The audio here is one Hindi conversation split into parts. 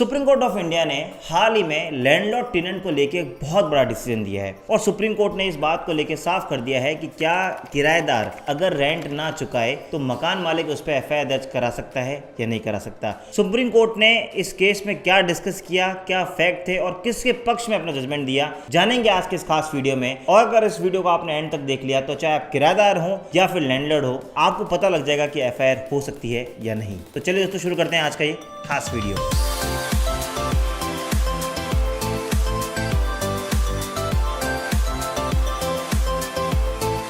सुप्रीम कोर्ट ऑफ इंडिया ने हाल ही में लैंडलॉर्ड टेनेंट को लेकर एक बहुत बड़ा डिसीजन दिया है और सुप्रीम कोर्ट ने इस बात को लेकर साफ कर दिया है कि क्या किराएदार अगर रेंट ना चुकाए तो मकान मालिक उस पर एफआईआर दर्ज करा सकता है या नहीं करा सकता। सुप्रीम कोर्ट ने इस केस में क्या डिस्कस किया, क्या फैक्ट थे और किसके पक्ष में अपना जजमेंट दिया, जानेंगे आज के इस खास वीडियो में। और अगर इस वीडियो को आपने एंड तक देख लिया तो चाहे आप किराएदार हो या फिर लैंडलॉर्ड हो, आपको पता लग जाएगा कि एफआईआर हो सकती है या नहीं। तो चलिए दोस्तों शुरू करते हैं आज का ये खास वीडियो।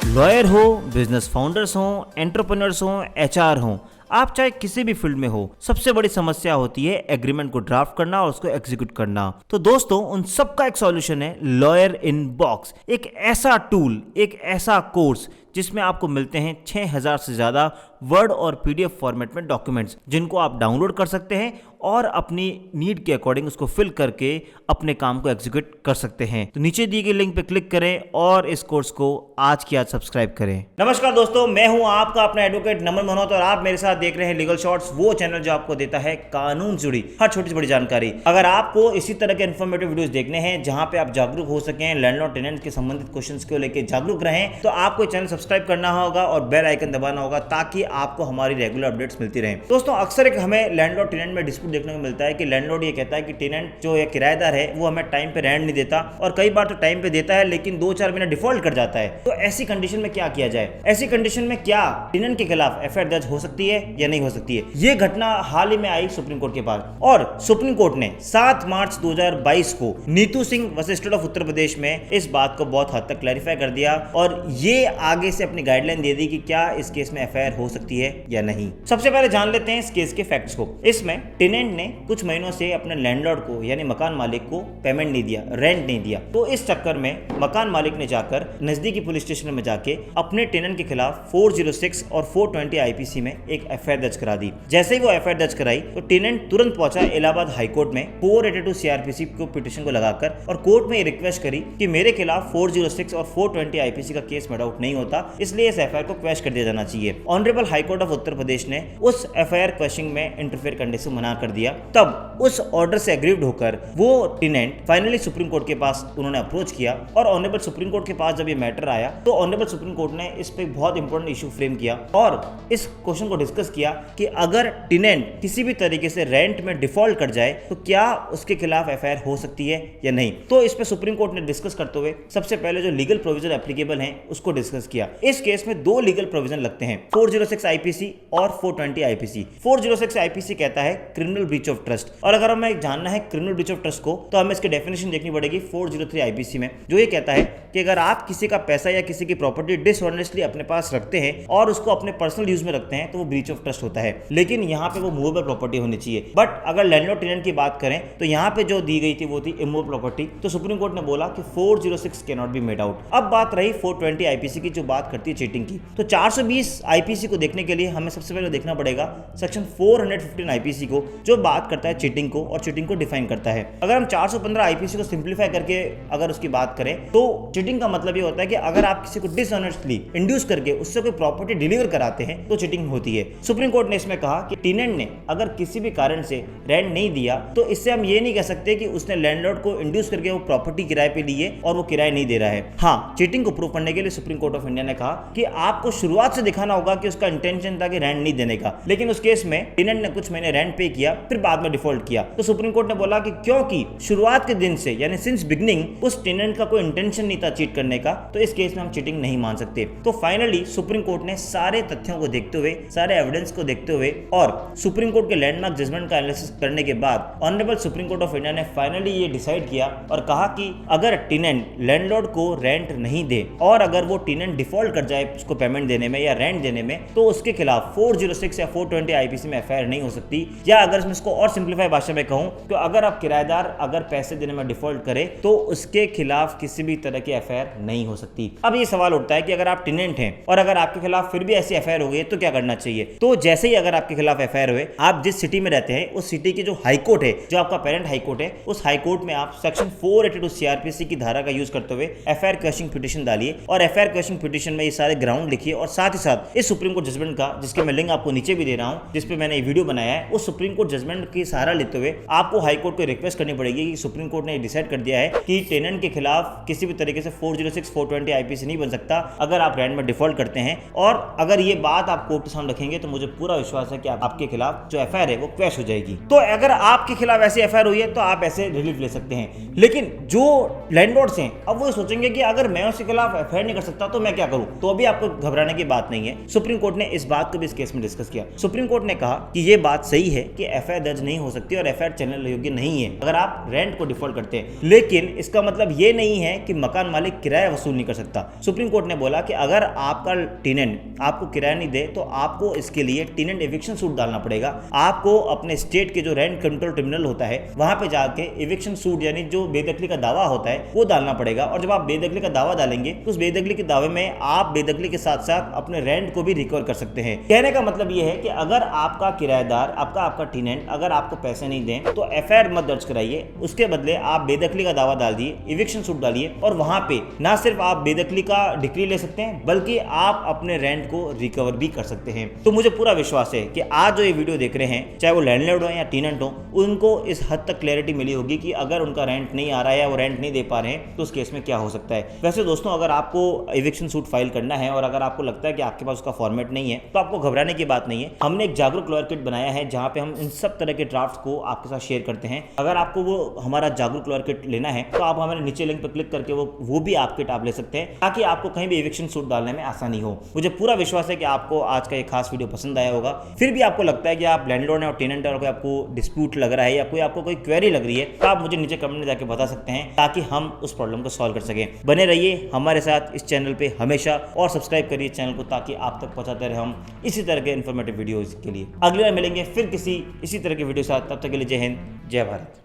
लॉयर हो, बिजनेस फाउंडर्स हो, एंटरप्रेन्योर्स हो, एचआर हो, आप चाहे किसी भी फील्ड में हो, सबसे बड़ी समस्या होती है एग्रीमेंट को ड्राफ्ट करना और उसको एग्जीक्यूट करना। तो दोस्तों उन सबका एक सॉल्यूशन है लॉयर इन बॉक्स, एक ऐसा टूल, एक ऐसा कोर्स जिसमें आपको मिलते हैं 6000 से ज़्यादा वर्ड और पीडीएफ फॉर्मेट में डॉक्यूमेंट्स, जिनको आप डाउनलोड कर सकते हैं और अपनी नीड के अकॉर्डिंग उसको फिल करके अपने काम को एग्जीक्यूट कर सकते हैं। तो नीचे दी गई लिंक पे क्लिक करें और इस कोर्स को आज की आज सब्सक्राइब करें। नमस्कार दोस्तों, मैं हूं आपका अपना एडवोकेट नमन मनोहत और आप मेरे साथ देख रहे हैं लीगल शॉर्ट्स, वो चैनल जो आपको देता है कानून से जुड़ी हर छोटी से बड़ी जानकारी। अगर आपको इसी तरह के इन्फॉर्मेटिव वीडियोस देखने हैं जहां पे आप जागरूक हो सकें, लैंडलॉर्ड टेनेंट के संबंधित क्वेश्चंस को लेकर जागरूक रहें, तो आपको चैनल सब्सक्राइब करना होगा और बेल आइकन दबाना होगा ताकि आपको हमारी रेगुलर अपडेट्स मिलती रहें। दोस्तों अक्सर एक हमें लैंडलॉर्ड टेनेंट में डिस्प्यूट देखने को मिलता है कि लैंडलॉर्ड ये कहता है कि टेनेंट जो किराएदार है वो हमें टाइम पे रेंट नहीं देता, और कई बार तो टाइम पे देता है लेकिन 2-4 महीना डिफॉल्ट कर जाता है। तो ऐसी कंडीशन में क्या किया जाए? ऐसी कंडीशन में क्या टेनेंट के खिलाफ एफआईआर दर्ज हो सकती है या नहीं हो सकती है? ये घटना हाल ही में आई सुप्रीम कोर्ट के पास और सुप्रीम कोर्ट ने 7 मार्च 2022 को Neetu Singh versus state of Uttar Pradesh में इस बात को बहुत हद तक क्लैरिफाई कर दिया और ये आगे से अपनी गाइडलाइन दे दी कि क्या इस केस में एफआईआर हो सकती है या नहीं। सबसे पहले जान लेते हैं इस केस के फैक्ट्स को। इसमें टेनेंट ने कुछ महीनों से अपने लैंडलॉर्ड को यानी मकान मालिक को पेमेंट नहीं दिया, रेंट नहीं दिया। तो इस चक्कर में मकान मालिक ने जाकर नजदीकी पुलिस स्टेशन में जाके अपने टेनेंट के खिलाफ 406 और 420 आईपीसी में एक एफआईआर दर्ज करा दी। जैसे ही वो एफआईआर दर्ज कराई तो टेनेंट तुरंत पहुंचा इलाहाबाद हाईकोर्ट में 482 सीआरपीसी को पिटीशन को लगाकर और कोर्ट में रिक्वेस्ट करी कि मेरे खिलाफ 406 और 420 आईपीसी का केस मेड आउट नहीं होता, इसलिए इस एफआईआर को क्वैश कर दिया जाना चाहिए। ऑनरेबल हाईकोर्ट ऑफ उत्तर प्रदेश ने उस एफआईआर क्वैशिंग में इंटरफेयर करने से मना कर दिया। तब उस ऑर्डर से एग्रीव्ड होकर वो टेनेंट फाइनली सुप्रीम कोर्ट के पास उन्होंने अप्रोच किया और ऑनरेबल सुप्रीम कोर्ट के पास जब ये मैटर आया तो ऑनरेबल सुप्रीम कोर्ट ने इस पे बहुत इंपॉर्टेंट इशू फ्रेम किया और इस क्वेश्चन को डिस्कस किया कि अगर टेनेंट किसी भी तरीके से रेंट में डिफॉल्ट कर जाए तो क्या उसके खिलाफ एफआईआर हो सकती है या नहीं। तो इस पे सुप्रीम कोर्ट ने डिस्कस करते हुए सबसे पहले जो लीगल प्रोविजन एप्लीकेबल है उसको डिस्कस किया। इस केस में 2 लीगल प्रोविजन लगते हैं, 406 आईपीसी और 420 आईपीसी। 406 आईपीसी कहता है क्रिमिनल ब्रीच ऑफ ट्रस्ट, और अगर हमें जानना है क्रिमिनल ब्रीच ऑफ ट्रस्ट को तो हमें इसकी डेफिनेशन देखनी पड़ेगी 403 आईपीसी में, जो ये कहता है कि अगर आप किसी का पैसा या किसी की प्रॉपर्टी डिसऑनेस्टली अपने पास रखते हैं और उसको अपने पर्सनल यूज में रखते हैं तो वो ब्रीच ऑफ ट्रस्ट होता है। लेकिन यहाँ पे वो मूवेबल प्रॉपर्टी होनी चाहिए। बट अगर लैंडलॉर्ड टेनेंट की बात करें तो यहाँ पे जो दी गई थी वो थी इमूवेबल प्रॉपर्टी, तो सुप्रीम कोर्ट ने बोला कि 406 can not be made out. अब बात रही 420 आईपीसी की जो बात करती है चीटिंग की, तो 420 आईपीसी को देखने के लिए हमें सबसे पहले देखना पड़ेगा सेक्शन 415 आईपीसी को, जो बात करता है चीटिंग को और चीटिंग को डिफाइन करता है। अगर हम 415 आईपीसी को सिंप्लीफाई करके अगर उसकी बात करें तो चीटिंग का मतलब ये होता है कि अगर आप किसी को डिसऑनेस्टली इंड्यूस करके उससे कोई प्रॉपर्टी डिलीवर कराते हैं तो चीटिंग होती है। सुप्रीम कोर्ट ने इसमें कहा कि टेनेंट ने अगर किसी भी कारण से रेंट नहीं दिया तो इससे हम ये नहीं कह सकते कि उसने लैंडलॉर्ड को इंड्यूस करके वो प्रॉपर्टी किराए पे ली है और वो किराया नहीं दे रहा है। हाँ, चीटिंग को प्रूव करने के लिए सुप्रीम कोर्ट ऑफ इंडिया ने कहा कि आपको शुरुआत से दिखाना होगा कि उसका इंटेंशन था कि रेंट नहीं देने का, लेकिन उस केस में टेनेंट ने कुछ महीने रेंट पे किया फिर बाद में डिफॉल्ट किया। तो सुप्रीम कोर्ट ने बोला कि क्योंकि शुरुआत के दिन से यानी सिंस बिगिनिंग उस टेनेंट का कोई इंटेंशन नहीं था चीट करने का, तो इस केस में हम चीटिंग नहीं मान सकते। तो फाइनली सुप्रीम कोर्ट ने सारे तथ्यों को देखते हुए, सारे एविडेंस को देखते हुए और सुप्रीम कोर्ट के लैंडमार्क जजमेंट का एनालिसिस करने के बाद honourable supreme court of India ने फाइनली ये डिसाइड किया और कहा कि अगर टेनेंट लैंडलॉर्ड को रेंट नहीं दे और अगर वो टेनेंट डिफॉल्ट कर जाए उसको पेमेंट देने में या रेंट देने में, तो उसके खिलाफ 406 या 420 आईपीसी में एफआईआर नहीं हो सकती। या अगर मैं इसको और सिंप्लीफाई भाषा में कहूं तो अगर आप किराएदार अगर पैसे देने में डिफॉल्ट करे तो उसके खिलाफ किसी भी तरह की एफआईआर नहीं हो सकती। अब ये सवाल उठता है कि अगर आप टेनेंट हैं और अगर आपके खिलाफ फिर भी ऐसी एफआईआर हो गई तो क्या करना चाहिए? तो जैसे ही अगर आपके खिलाफ एफआईआर हुए, आप जिस सिटी में रहते हैं उस सिटी की जो हाईकोर्ट है, जो आपका पेरेंट हाईकोर्ट है, उस हाईकोर्ट में आप सेक्शन 482 सीआरपीसी की धारा का यूज करते हुए एफआईआर क्वैशिंग पिटीशन डालिए और एफआईआर क्वैशिंग पिटीशन में ये सारे ग्राउंड लिखिए और साथ ही साथ इस सुप्रीम कोर्ट जजमेंट का, जिसके मैं लिंक आपको नीचे भी दे रहा हूं, जिस पे मैंने ये वीडियो बनाया है, उस सुप्रीम कोर्ट जजमेंट की सहारा लेते हुए आपको हाई कोर्ट को रिक्वेस्ट करनी पड़ेगी कि सुप्रीम कोर्ट ने डिसाइड कर दिया है कि टेनेंट के खिलाफ किसी भी तरीके से 406 420 आईपीसी नहीं बन सकता अगर आप रेंट में डिफॉल्ट करते हैं। और अगर ये बात आप कोर्ट के सामने रखेंगे तो मुझे पूरा विश्वास है कि आपके खिलाफ जो एफआईआर है वो क्वैश हो जाएगी। तो अगर आपके खिलाफ ऐसी एफआईआर हुई है तो आप ऐसे रिलीफ ले सकते हैं। लेकिन जो लैंडलॉर्ड्स हैं अब वो सोचेंगे कि अगर मैं उसके खिलाफ एफआईआर नहीं कर सकता तो मैं क्या करूं। तो अभी आपको घबराने की बात नहीं है। सुप्रीम कोर्ट ने इस बात को भी इस केस में डिस्कस किया। सुप्रीम कोर्ट ने कहा कि यह बात सही है कि एफआईआर दर्ज नहीं हो सकती और एफआईआर चलने योग्य नहीं है अगर आप रेंट को डिफॉल्ट करते हैं। लेकिन इसका मतलब ये नहीं है कि मकान मालिक किराया वसूल नहीं कर सकता। सुप्रीम कोर्ट ने बोला कि अगर आपका टेनेंट आपको किराया नहीं दे तो आपको इसके लिए टेनेंट एविक्शन सूट डालना पड़ेगा। आपको अपने स्टेट के जो रेंट कंट्रोल ट्रिब्यूनल होता है वहां पे जाके एविक्शन सूट यानी जो बेदखली का दावा होता है वो डालना पड़ेगा। और जब आप बेदखली का दावा डालेंगे तो उस बेदखली के दावे में आप बेदखली के साथ साथ अपने रेंट को भी रिकवर कर सकते हैं। कहने का मतलब ये है कि अगर आपका किराएदार आपका टेनेंट अगर आपको पैसे नहीं दें तो एफआईआर मत दर्ज कराइए, उसके बदले आप बेदखली का दावा डाल दिए, एविक्शन सूट डालिए और वहां पे ना सिर्फ आप बेदखली का डिक्री ले सकते हैं बल्कि आप अपने रेंट को रिकवर भी कर सकते हैं। तो मुझे पूरा विश्वास है कि आज जो ये वीडियो देख रहे हैं चाहे वो लैंडलॉर्ड हो या टेनेंट हो उनको इस हद तक क्लैरिटी मिली होगी कि अगर उनका रेंट नहीं आ रहा है या वो रेंट नहीं दे पा रहे हैं तो उस केस में क्या हो सकता है। वैसे दोस्तों अगर आपको एविक्शन सूट फाइल करना है और अगर आपको लगता है कि आपके पास उसका फॉर्मेट नहीं है तो आपको घबराने की बात नहीं है। हमने एक जागरूक लॉयर किट बनाया है जहां पे हम इन सब तरह के ड्राफ्ट को आपके साथ शेयर करते हैं। अगर आपको वो हमारा जागरूक लॉयर किट लेना है तो आप हमारे नीचे लिंक पर क्लिक करके वो भी आप किट आप ले सकते हैं ताकि आपको कहीं भी एविक्शन सूट डालने में आसानी हो। मुझे पूरा विश्वास है कि आपको आज का ये खास वीडियो पसंद आया होगा। फिर भी आपको लगता है कि आप लैंडलॉर्ड और टेनेंट और कोई आपको डिस्प्यूट लग रहा है या कोई आपको कोई क्वेरी लग रही है तो आप मुझे नीचे कमेंट में जाके बता सकते हैं ताकि हम उस प्रॉब्लम को सॉल्व कर सकें। बने रहिए हमारे साथ इस चैनल पे हमेशा और सब्सक्राइब करिए चैनल को ताकि आप तक पहुंचाते रहे हम इसी तरह के इन्फॉर्मेटिव वीडियोज के लिए। अगले बार मिलेंगे फिर किसी इसी तरह के वीडियो के साथ। तब तक के लिए जय हिंद जय भारत।